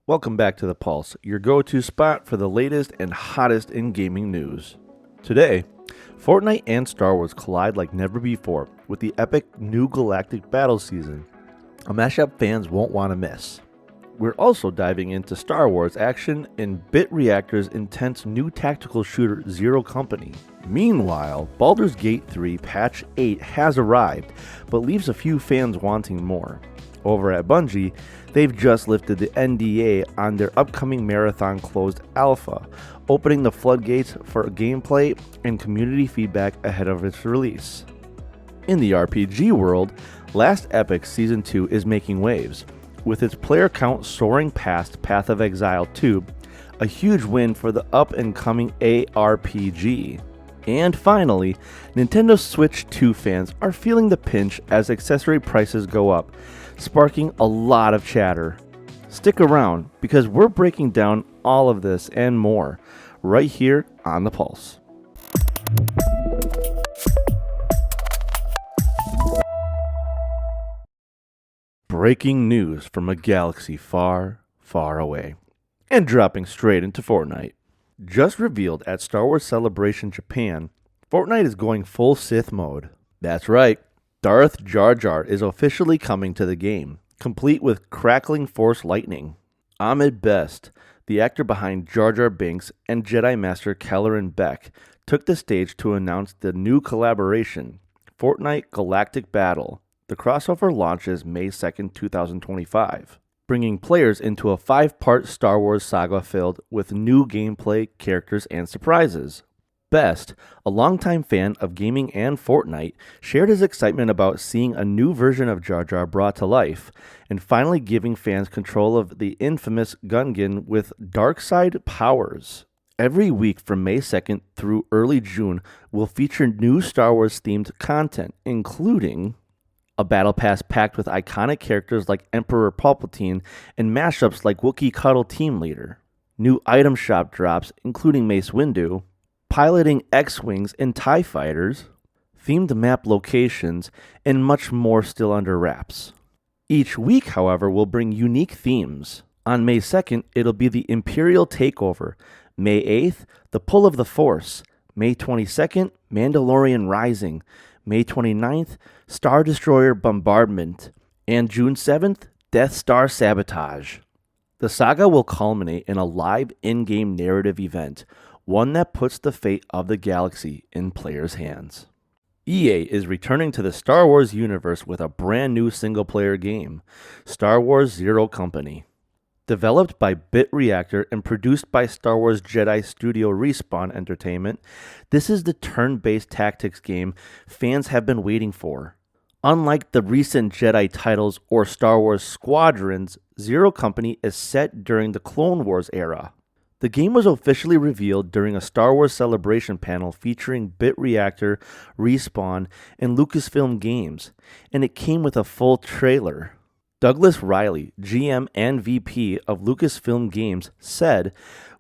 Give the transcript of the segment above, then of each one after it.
Welcome back to The Pulse, your go-to spot for the latest and hottest in gaming news. Today, Fortnite and Star Wars collide like never before with the epic new Galactic Battle season, a mashup fans won't want to miss. We're also diving into Star Wars action in Bit Reactor's intense new tactical shooter Zero Company. Meanwhile, Baldur's Gate 3 Patch 8 has arrived, but leaves a few fans wanting more. Over at Bungie, they've just lifted the NDA on their upcoming marathon closed alpha, opening the floodgates for gameplay and community feedback ahead of its release. In the RPG world, Last Epoch Season 2 is making waves, with its player count soaring past Path of Exile 2, a huge win for the up-and-coming ARPG. And finally, Nintendo Switch 2 fans are feeling the pinch as accessory prices go up, sparking a lot of chatter. Stick around, because we're breaking down all of this and more right here on The Pulse. Breaking news from a galaxy far, far away. And dropping straight into Fortnite. Just revealed at Star Wars Celebration Japan, Fortnite is going full Sith mode. That's right, Darth Jar Jar is officially coming to the game, complete with crackling Force lightning. Ahmed Best, the actor behind Jar Jar Binks and Jedi Master Kelleran Beck, took the stage to announce the new collaboration, Fortnite Galactic Battle. The crossover launches May 2nd, 2025, bringing players into a 5-part Star Wars saga filled with new gameplay, characters, and surprises. Best, a longtime fan of gaming and Fortnite, shared his excitement about seeing a new version of Jar Jar brought to life, and finally giving fans control of the infamous Gungan with dark side powers. Every week from May 2nd through early June will feature new Star Wars themed content, including a battle pass packed with iconic characters like Emperor Palpatine and mashups like Wookiee Cuddle Team Leader, new item shop drops including Mace Windu, piloting X-Wings and TIE Fighters, themed map locations, and much more still under wraps. Each week, however, will bring unique themes. On May 2nd, it'll be the Imperial Takeover, May 8th, the Pull of the Force, May 22nd, Mandalorian Rising, May 29th, Star Destroyer Bombardment, and June 7th, Death Star Sabotage. The saga will culminate in a live in-game narrative event, one that puts the fate of the galaxy in players' hands. EA is returning to the Star Wars universe with a brand new single-player game, Star Wars Zero Company. Developed by Bit Reactor and produced by Star Wars Jedi Studio Respawn Entertainment, this is the turn-based tactics game fans have been waiting for. Unlike the recent Jedi titles or Star Wars Squadrons, Zero Company is set during the Clone Wars era. The game was officially revealed during a Star Wars Celebration panel featuring Bit Reactor, Respawn, and Lucasfilm Games, and it came with a full trailer. Douglas Riley, GM and VP of Lucasfilm Games, said,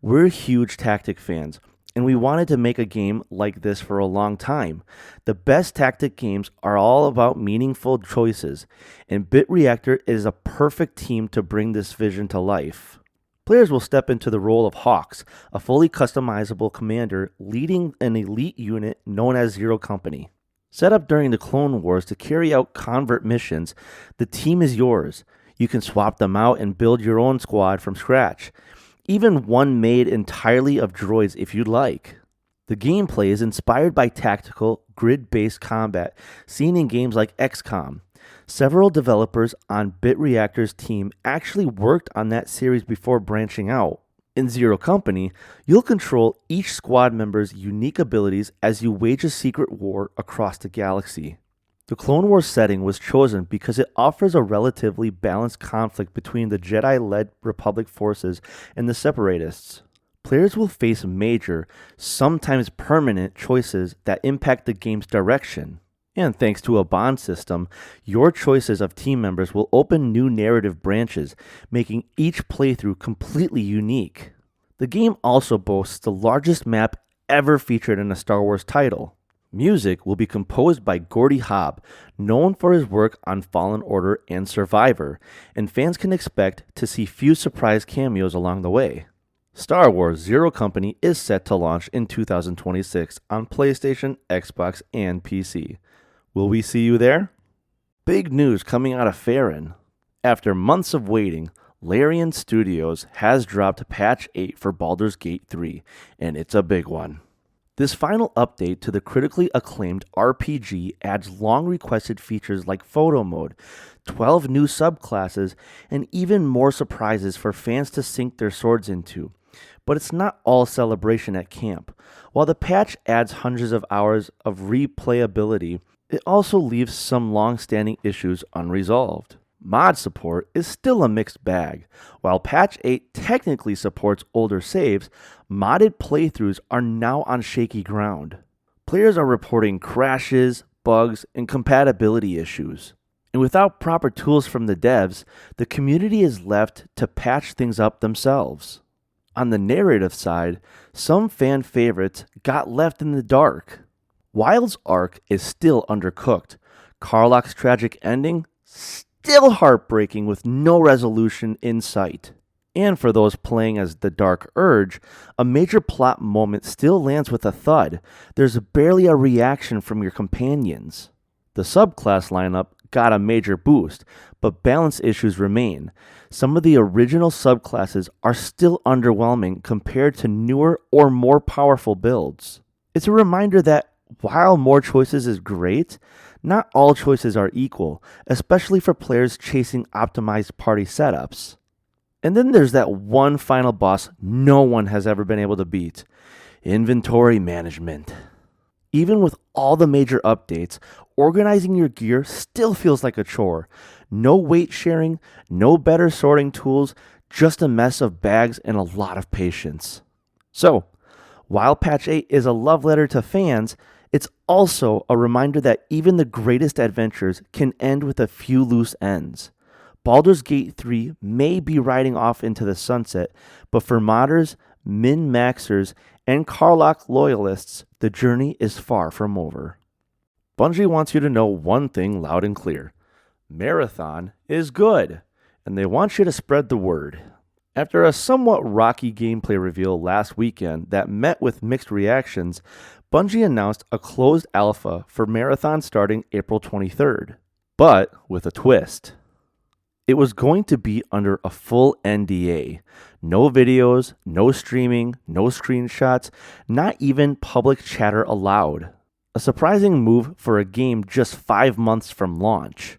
"We're huge tactic fans, and we wanted to make a game like this for a long time. The best tactic games are all about meaningful choices, and Bit Reactor is a perfect team to bring this vision to life." Players will step into the role of Hawks, a fully customizable commander leading an elite unit known as Zero Company. Set up during the Clone Wars to carry out convert missions, the team is yours. You can swap them out and build your own squad from scratch, even one made entirely of droids if you'd like. The gameplay is inspired by tactical, grid-based combat seen in games like XCOM. Several developers on Bit Reactor's team actually worked on that series before branching out. In Zero Company, you'll control each squad member's unique abilities as you wage a secret war across the galaxy. The Clone Wars setting was chosen because it offers a relatively balanced conflict between the Jedi-led Republic forces and the Separatists. Players will face major, sometimes permanent, choices that impact the game's direction. And thanks to a bond system, your choices of team members will open new narrative branches, making each playthrough completely unique. The game also boasts the largest map ever featured in a Star Wars title. Music will be composed by Gordy Hobb, known for his work on Fallen Order and Survivor, and fans can expect to see few surprise cameos along the way. Star Wars Zero Company is set to launch in 2026 on PlayStation, Xbox, and PC. Will we see you there? Big news coming out of Farron. After months of waiting, Larian Studios has dropped Patch 8 for Baldur's Gate 3, and it's a big one. This final update to the critically acclaimed RPG adds long-requested features like photo mode, 12 new subclasses, and even more surprises for fans to sink their swords into. But it's not all celebration at camp. While the patch adds hundreds of hours of replayability, it also leaves some long-standing issues unresolved. Mod support is still a mixed bag. While Patch 8 technically supports older saves, modded playthroughs are now on shaky ground. Players are reporting crashes, bugs, and compatibility issues. And without proper tools from the devs, the community is left to patch things up themselves. On the narrative side, some fan favorites got left in the dark. Wild's arc is still undercooked. Karlach's tragic ending, still heartbreaking with no resolution in sight. And for those playing as the Dark Urge, a major plot moment still lands with a thud. There's barely a reaction from your companions. The subclass lineup got a major boost, but balance issues remain. Some of the original subclasses are still underwhelming compared to newer or more powerful builds. It's a reminder that while more choices is great, not all choices are equal, especially for players chasing optimized party setups. And then there's that one final boss no one has ever been able to beat: inventory management. Even with all the major updates, organizing your gear still feels like a chore. No weight sharing, no better sorting tools, just a mess of bags and a lot of patience. So, while Patch 8 is a love letter to fans, it's also a reminder that even the greatest adventures can end with a few loose ends. Baldur's Gate 3 may be riding off into the sunset, but for modders, min-maxers, and Karlach loyalists, the journey is far from over. Bungie wants you to know one thing loud and clear: Marathon is good, and they want you to spread the word. After a somewhat rocky gameplay reveal last weekend that met with mixed reactions, Bungie announced a closed alpha for Marathon starting April 23rd, but with a twist. It was going to be under a full NDA. No videos, no streaming, no screenshots, not even public chatter allowed. A surprising move for a game just 5 months from launch.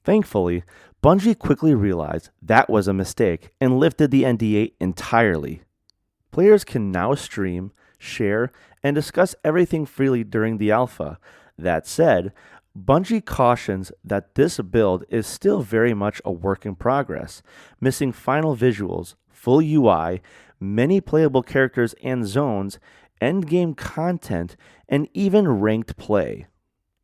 Thankfully, Bungie quickly realized that was a mistake and lifted the NDA entirely. Players can now stream, share, and discuss everything freely during the alpha. That said, Bungie cautions that this build is still very much a work in progress, missing final visuals, full UI, many playable characters and zones, endgame content, and even ranked play.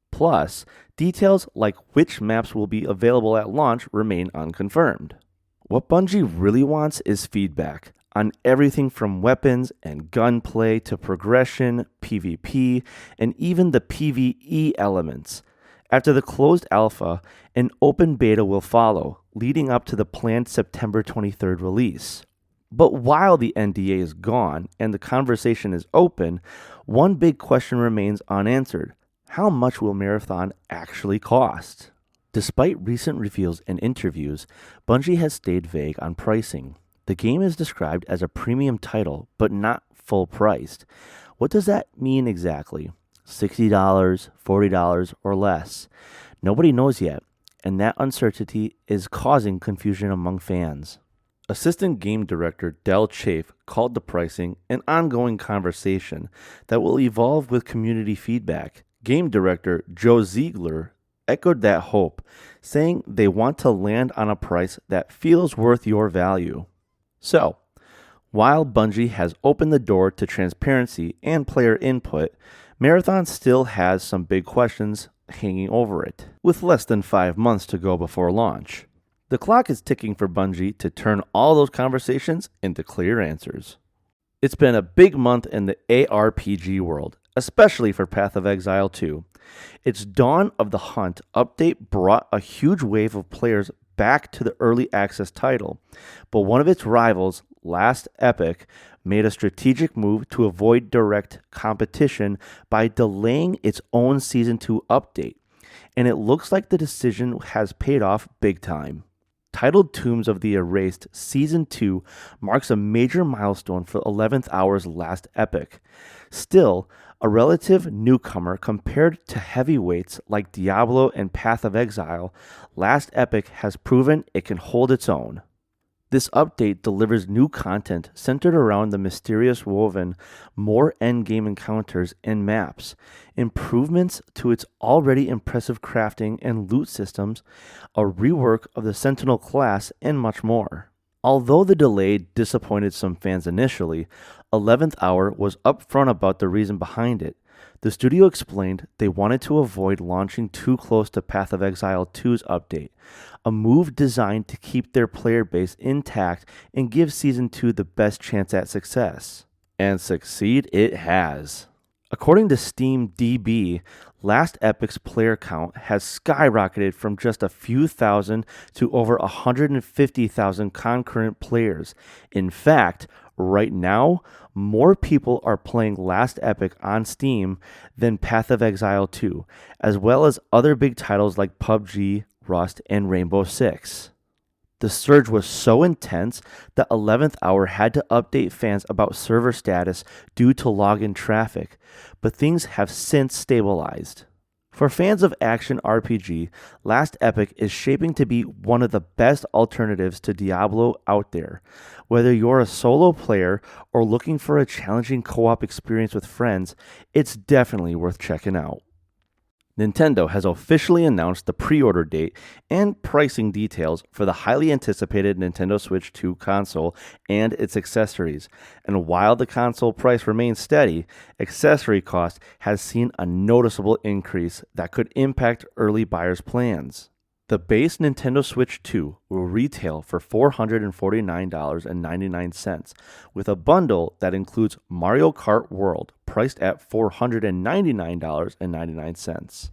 Plus, details like which maps will be available at launch remain unconfirmed. What Bungie really wants is feedback on everything from weapons and gunplay to progression, PvP, and even the PvE elements. After the closed alpha, an open beta will follow, leading up to the planned September 23rd release. But while the NDA is gone and the conversation is open, one big question remains unanswered: how much will Marathon actually cost? Despite recent reveals and interviews, Bungie has stayed vague on pricing. The game is described as a premium title, but not full priced. What does that mean exactly? $60, $40, or less? Nobody knows yet, and that uncertainty is causing confusion among fans. Assistant Game Director Del Chafe called the pricing an ongoing conversation that will evolve with community feedback. Game Director Joe Ziegler echoed that hope, saying they want to land on a price that feels worth your value. So, while Bungie has opened the door to transparency and player input, Marathon still has some big questions hanging over it, with less than 5 months to go before launch. The clock is ticking for Bungie to turn all those conversations into clear answers. It's been a big month in the ARPG world, especially for Path of Exile 2. Its Dawn of the Hunt update brought a huge wave of players back to the early access title, but one of its rivals, Last Epoch, made a strategic move to avoid direct competition by delaying its own Season 2 update, and it looks like the decision has paid off big time. Titled Tombs of the Erased, Season 2 marks a major milestone for 11th Hour's Last Epoch. Still, a relative newcomer compared to heavyweights like Diablo and Path of Exile, Last Epoch has proven it can hold its own. This update delivers new content centered around the mysterious woven, more endgame encounters and maps, improvements to its already impressive crafting and loot systems, a rework of the Sentinel class, and much more. Although the delay disappointed some fans initially, 11th Hour was upfront about the reason behind it. The studio explained they wanted to avoid launching too close to Path of Exile 2's update, a move designed to keep their player base intact and give Season 2 the best chance at success. And succeed it has. According to Steam DB, Last Epoch's player count has skyrocketed from just a few thousand to over 150,000 concurrent players. In fact, right now, more people are playing Last Epoch on Steam than Path of Exile 2, as well as other big titles like PUBG, Rust, and Rainbow Six. The surge was so intense that 11th Hour had to update fans about server status due to login traffic, but things have since stabilized. For fans of action RPG, Last Epoch is shaping to be one of the best alternatives to Diablo out there. Whether you're a solo player or looking for a challenging co-op experience with friends, it's definitely worth checking out. Nintendo has officially announced the pre-order date and pricing details for the highly anticipated Nintendo Switch 2 console and its accessories. And while the console price remains steady, accessory cost has seen a noticeable increase that could impact early buyers' plans. The base Nintendo Switch 2 will retail for $449.99, with a bundle that includes Mario Kart World, priced at $499.99.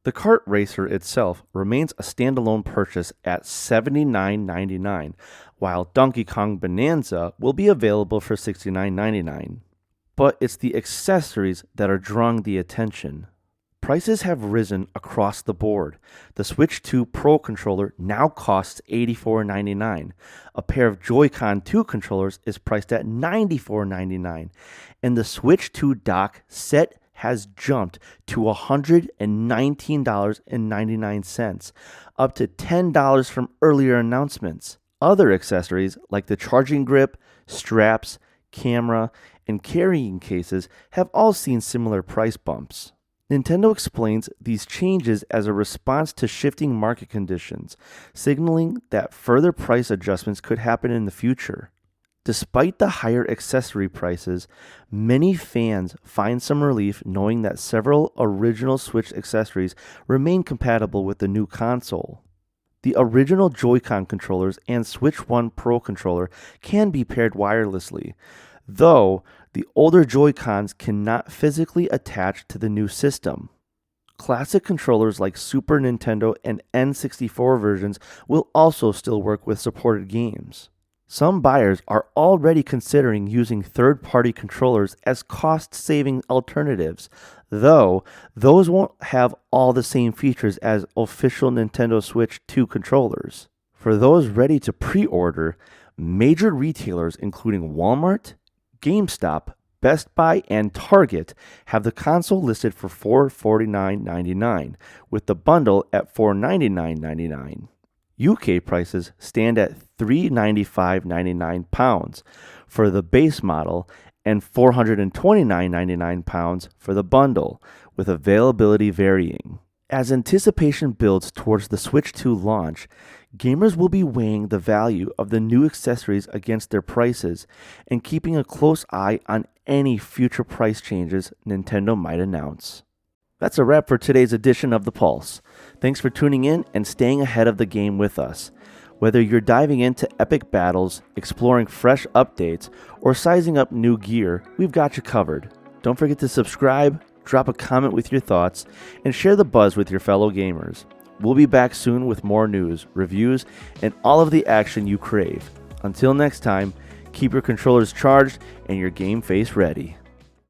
The kart racer itself remains a standalone purchase at $79.99, while Donkey Kong Bonanza will be available for $69.99. But it's the accessories that are drawing the attention. Prices have risen across the board. The Switch 2 Pro controller now costs $84.99. A pair of Joy-Con 2 controllers is priced at $94.99. And the Switch 2 dock set has jumped to $119.99, up to $10 from earlier announcements. Other accessories like the charging grip, straps, camera, and carrying cases have all seen similar price bumps. Nintendo explains these changes as a response to shifting market conditions, signaling that further price adjustments could happen in the future. Despite the higher accessory prices, many fans find some relief knowing that several original Switch accessories remain compatible with the new console. The original Joy-Con controllers and Switch 1 Pro controller can be paired wirelessly, though the older Joy-Cons cannot physically attach to the new system. Classic controllers like Super Nintendo and N64 versions will also still work with supported games. Some buyers are already considering using third-party controllers as cost-saving alternatives, though those won't have all the same features as official Nintendo Switch 2 controllers. For those ready to pre-order, major retailers including Walmart, GameStop, Best Buy, and Target have the console listed for $449.99, with the bundle at $499.99. UK prices stand at £395.99 for the base model and £429.99 for the bundle, with availability varying. As anticipation builds towards the Switch 2 launch, gamers will be weighing the value of the new accessories against their prices and keeping a close eye on any future price changes Nintendo might announce. That's a wrap for today's edition of The Pulse. Thanks for tuning in and staying ahead of the game with us. Whether you're diving into epic battles, exploring fresh updates, or sizing up new gear, we've got you covered. Don't forget to subscribe, drop a comment with your thoughts, and share the buzz with your fellow gamers. We'll be back soon with more news, reviews, and all of the action you crave. Until next time, keep your controllers charged and your game face ready.